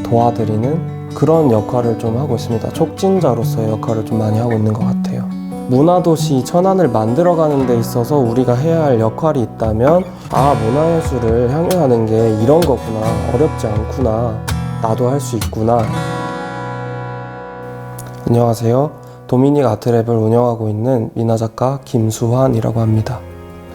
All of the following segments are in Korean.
도와드리는 그런 역할을 좀 하고 있습니다. 촉진자로서의 역할을 좀 많이 하고 있는 것 같아요. 문화도시 천안을 만들어가는 데 있어서 우리가 해야 할 역할이 있다면 문화예술을 향유하는 게 이런 거구나, 어렵지 않구나, 나도 할 수 있구나. 안녕하세요. 도미닉 아트랩을 운영하고 있는 미나작가 김수환이라고 합니다.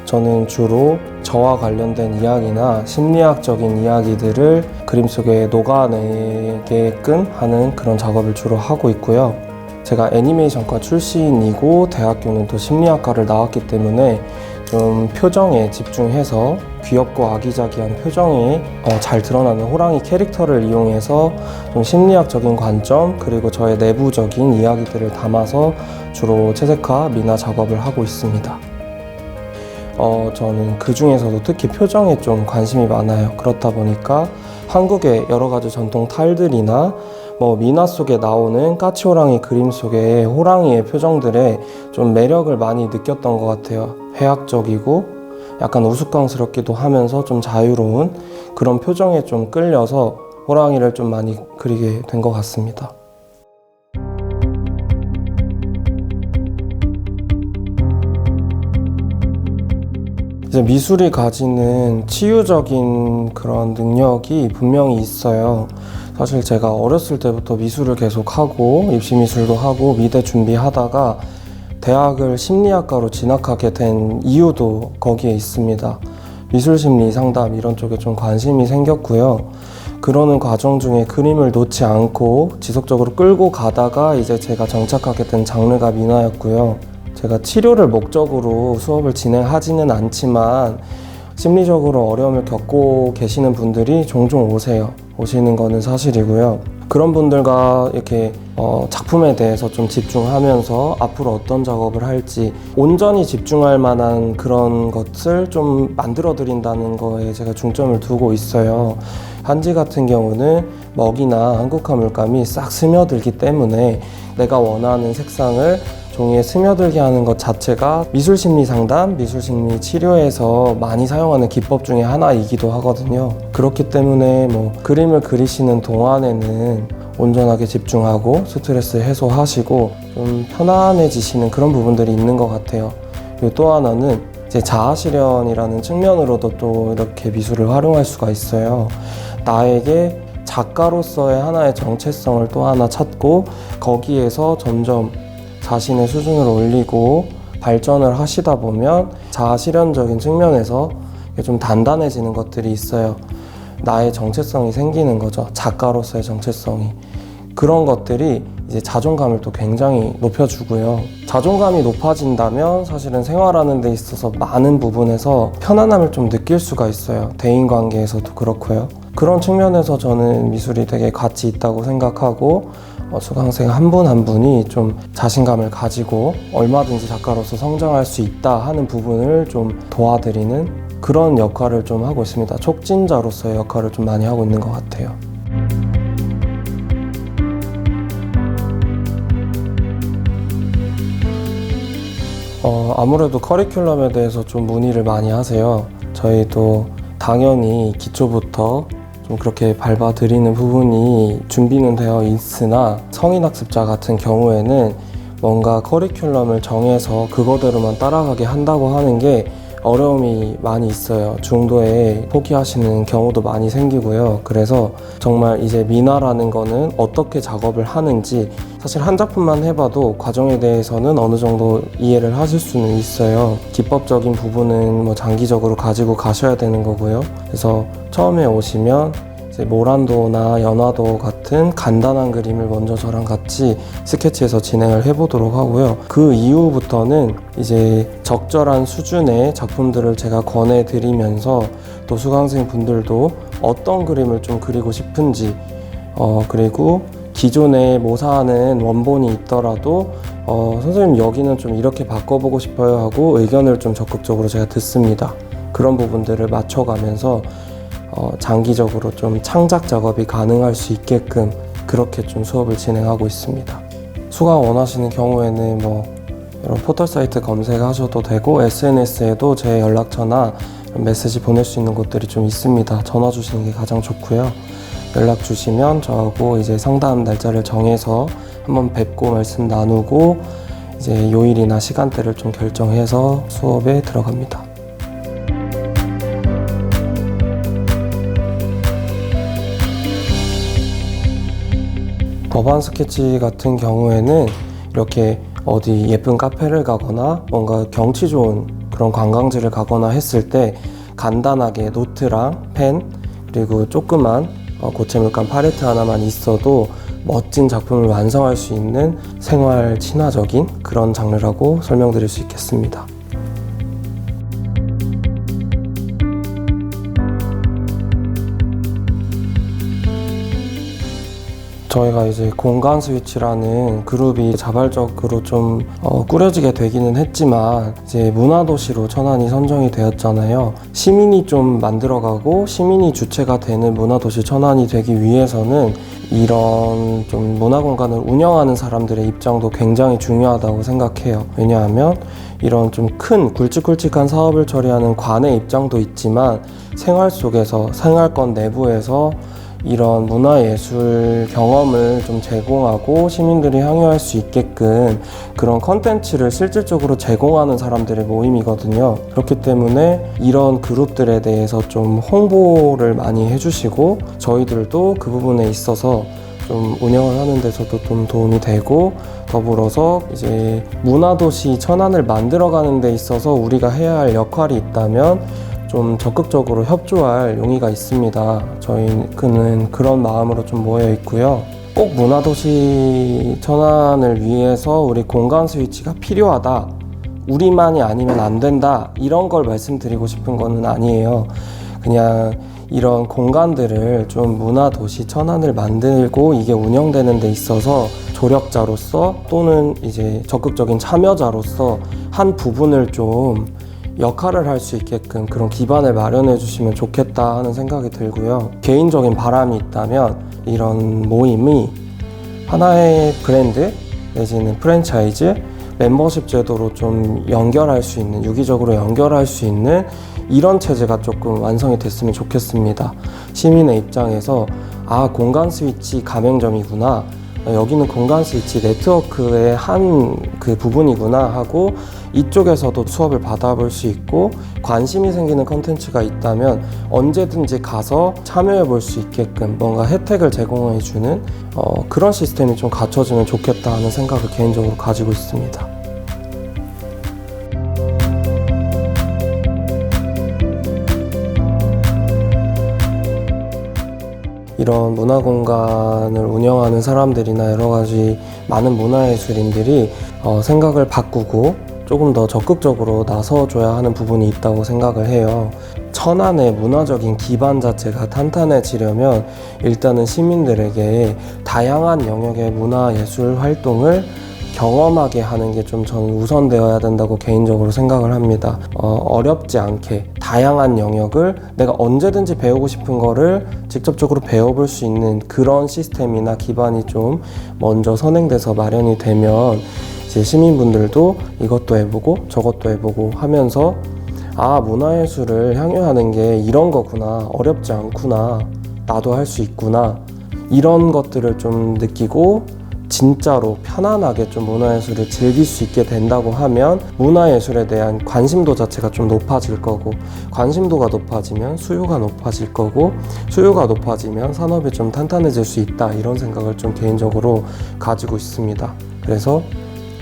저는 주로 저와 관련된 이야기나 심리학적인 이야기들을 그림 속에 녹아내게끔 하는 그런 작업을 주로 하고 있고요. 제가 애니메이션과 출신이고 대학교는 또 심리학과를 나왔기 때문에 좀 표정에 집중해서 귀엽고 아기자기한 표정이 잘 드러나는 호랑이 캐릭터를 이용해서 좀 심리학적인 관점 그리고 저의 내부적인 이야기들을 담아서 주로 채색화, 미나 작업을 하고 있습니다. 저는 그 중에서도 특히 표정에 좀 관심이 많아요. 그렇다 보니까 한국의 여러 가지 전통 탈들이나 미나 속에 나오는 까치호랑이 그림 속의 호랑이의 표정들에 좀 매력을 많이 느꼈던 것 같아요. 해학적이고 약간 우스꽝스럽기도 하면서 좀 자유로운 그런 표정에 좀 끌려서 호랑이를 좀 많이 그리게 된 것 같습니다. 이제 미술이 가지는 치유적인 그런 능력이 분명히 있어요. 사실 제가 어렸을 때부터 미술을 계속 하고 입시미술도 하고 미대 준비하다가 대학을 심리학과로 진학하게 된 이유도 거기에 있습니다. 미술심리 상담 이런 쪽에 좀 관심이 생겼고요. 그러는 과정 중에 그림을 놓지 않고 지속적으로 끌고 가다가 이제 제가 정착하게 된 장르가 미나였고요. 제가 치료를 목적으로 수업을 진행하지는 않지만 심리적으로 어려움을 겪고 계시는 분들이 종종 오시는 거는 사실이고요. 그런 분들과 이렇게 작품에 대해서 좀 집중하면서 앞으로 어떤 작업을 할지 온전히 집중할 만한 그런 것을 좀 만들어 드린다는 거에 제가 중점을 두고 있어요. 한지 같은 경우는 먹이나 한국화 물감이 싹 스며들기 때문에 내가 원하는 색상을 종이에 스며들게 하는 것 자체가 미술심리 상담, 미술심리 치료에서 많이 사용하는 기법 중에 하나이기도 하거든요. 그렇기 때문에 그림을 그리시는 동안에는 온전하게 집중하고 스트레스 해소하시고 좀 편안해지시는 그런 부분들이 있는 것 같아요. 그리고 또 하나는 이제 자아실현이라는 측면으로도 또 이렇게 미술을 활용할 수가 있어요. 나에게 작가로서의 하나의 정체성을 또 하나 찾고 거기에서 점점 자신의 수준을 올리고 발전을 하시다 보면 자아실현적인 측면에서 좀 단단해지는 것들이 있어요. 나의 정체성이 생기는 거죠. 작가로서의 정체성이. 그런 것들이 이제 자존감을 또 굉장히 높여주고요. 자존감이 높아진다면 사실은 생활하는 데 있어서 많은 부분에서 편안함을 좀 느낄 수가 있어요. 대인관계에서도 그렇고요. 그런 측면에서 저는 미술이 되게 가치 있다고 생각하고 수강생 한 분 한 분이 좀 자신감을 가지고 얼마든지 작가로서 성장할 수 있다 하는 부분을 좀 도와드리는 그런 역할을 좀 하고 있습니다. 촉진자로서의 역할을 좀 많이 하고 있는 것 같아요. 아무래도 커리큘럼에 대해서 좀 문의를 많이 하세요. 저희도 당연히 기초부터 좀 그렇게 밟아드리는 부분이 준비는 되어 있으나 성인학습자 같은 경우에는 뭔가 커리큘럼을 정해서 그거대로만 따라가게 한다고 하는 게 어려움이 많이 있어요. 중도에 포기하시는 경우도 많이 생기고요. 그래서 정말 이제 미나라는 거는 어떻게 작업을 하는지 사실 한 작품만 해봐도 과정에 대해서는 어느 정도 이해를 하실 수는 있어요. 기법적인 부분은 장기적으로 가지고 가셔야 되는 거고요. 그래서 처음에 오시면 이제 모란도나 연화도 같은 간단한 그림을 먼저 저랑 같이 스케치해서 진행을 해보도록 하고요. 그 이후부터는 이제 적절한 수준의 작품들을 제가 권해드리면서 또 수강생 분들도 어떤 그림을 좀 그리고 싶은지 그리고 기존에 모사하는 원본이 있더라도 선생님 여기는 좀 이렇게 바꿔보고 싶어요 하고 의견을 좀 적극적으로 제가 듣습니다. 그런 부분들을 맞춰가면서 장기적으로 좀 창작 작업이 가능할 수 있게끔 그렇게 좀 수업을 진행하고 있습니다. 수강 원하시는 경우에는 이런 포털 사이트 검색하셔도 되고 SNS에도 제 연락처나 메시지 보낼 수 있는 곳들이 좀 있습니다. 전화 주시는 게 가장 좋고요. 연락 주시면 저하고 이제 상담 날짜를 정해서 한번 뵙고 말씀 나누고 이제 요일이나 시간대를 좀 결정해서 수업에 들어갑니다. 어반 스케치 같은 경우에는 이렇게 어디 예쁜 카페를 가거나 뭔가 경치 좋은 그런 관광지를 가거나 했을 때 간단하게 노트랑 펜 그리고 조그만 고체물감 팔레트 하나만 있어도 멋진 작품을 완성할 수 있는 생활 친화적인 그런 장르라고 설명드릴 수 있겠습니다. 저희가 이제 공간 스위치라는 그룹이 자발적으로 좀 꾸려지게 되기는 했지만 이제 문화도시로 천안이 선정이 되었잖아요. 시민이 좀 만들어가고 시민이 주체가 되는 문화도시 천안이 되기 위해서는 이런 좀 문화공간을 운영하는 사람들의 입장도 굉장히 중요하다고 생각해요. 왜냐하면 이런 좀 큰 굵직굵직한 사업을 처리하는 관의 입장도 있지만 생활 속에서 생활권 내부에서 이런 문화예술 경험을 좀 제공하고 시민들이 향유할 수 있게끔 그런 컨텐츠를 실질적으로 제공하는 사람들의 모임이거든요. 그렇기 때문에 이런 그룹들에 대해서 좀 홍보를 많이 해주시고 저희들도 그 부분에 있어서 좀 운영을 하는 데서도 좀 도움이 되고 더불어서 이제 문화도시 천안을 만들어가는 데 있어서 우리가 해야 할 역할이 있다면 좀 적극적으로 협조할 용의가 있습니다. 저희는 그런 마음으로 좀 모여 있고요. 꼭 문화도시 천안을 위해서 우리 공간 스위치가 필요하다. 우리만이 아니면 안 된다. 이런 걸 말씀드리고 싶은 거는 아니에요. 그냥 이런 공간들을 좀 문화도시 천안을 만들고 이게 운영되는 데 있어서 조력자로서 또는 이제 적극적인 참여자로서 한 부분을 좀 역할을 할 수 있게끔 그런 기반을 마련해 주시면 좋겠다 하는 생각이 들고요. 개인적인 바람이 있다면 이런 모임이 하나의 브랜드 내지는 프랜차이즈 멤버십 제도로 좀 연결할 수 있는 유기적으로 연결할 수 있는 이런 체제가 조금 완성이 됐으면 좋겠습니다. 시민의 입장에서 공간 스위치 가맹점이구나, 여기는 공간 스위치 네트워크의 한 그 부분이구나 하고 이쪽에서도 수업을 받아볼 수 있고 관심이 생기는 컨텐츠가 있다면 언제든지 가서 참여해 볼 수 있게끔 뭔가 혜택을 제공해 주는 그런 시스템이 좀 갖춰지면 좋겠다 하는 생각을 개인적으로 가지고 있습니다. 이런 문화공간을 운영하는 사람들이나 여러 가지 많은 문화예술인들이 생각을 바꾸고 조금 더 적극적으로 나서줘야 하는 부분이 있다고 생각을 해요. 천안의 문화적인 기반 자체가 탄탄해지려면 일단은 시민들에게 다양한 영역의 문화예술 활동을 경험하게 하는 게 좀 저는 우선되어야 된다고 개인적으로 생각을 합니다. 어렵지 않게 다양한 영역을 내가 언제든지 배우고 싶은 거를 직접적으로 배워볼 수 있는 그런 시스템이나 기반이 좀 먼저 선행돼서 마련이 되면 이제 시민분들도 이것도 해보고 저것도 해보고 하면서 문화예술을 향유하는 게 이런 거구나, 어렵지 않구나, 나도 할 수 있구나, 이런 것들을 좀 느끼고 진짜로 편안하게 좀 문화예술을 즐길 수 있게 된다고 하면 문화예술에 대한 관심도 자체가 좀 높아질 거고, 관심도가 높아지면 수요가 높아질 거고, 수요가 높아지면 산업이 좀 탄탄해질 수 있다, 이런 생각을 좀 개인적으로 가지고 있습니다. 그래서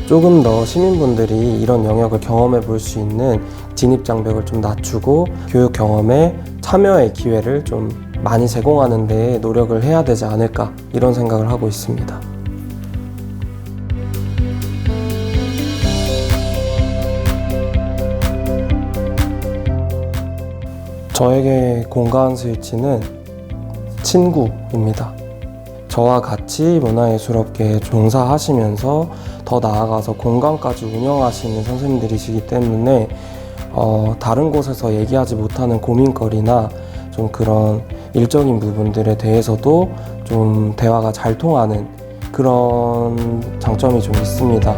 조금 더 시민분들이 이런 영역을 경험해 볼 수 있는 진입장벽을 좀 낮추고 교육 경험에 참여의 기회를 좀 많이 제공하는 데 노력을 해야 되지 않을까, 이런 생각을 하고 있습니다. 저에게 공간 스위치는 친구입니다. 저와 같이 문화예술업계에 종사하시면서 더 나아가서 공간까지 운영하시는 선생님들이시기 때문에 다른 곳에서 얘기하지 못하는 고민거리나 좀 그런 일적인 부분들에 대해서도 좀 대화가 잘 통하는 그런 장점이 좀 있습니다.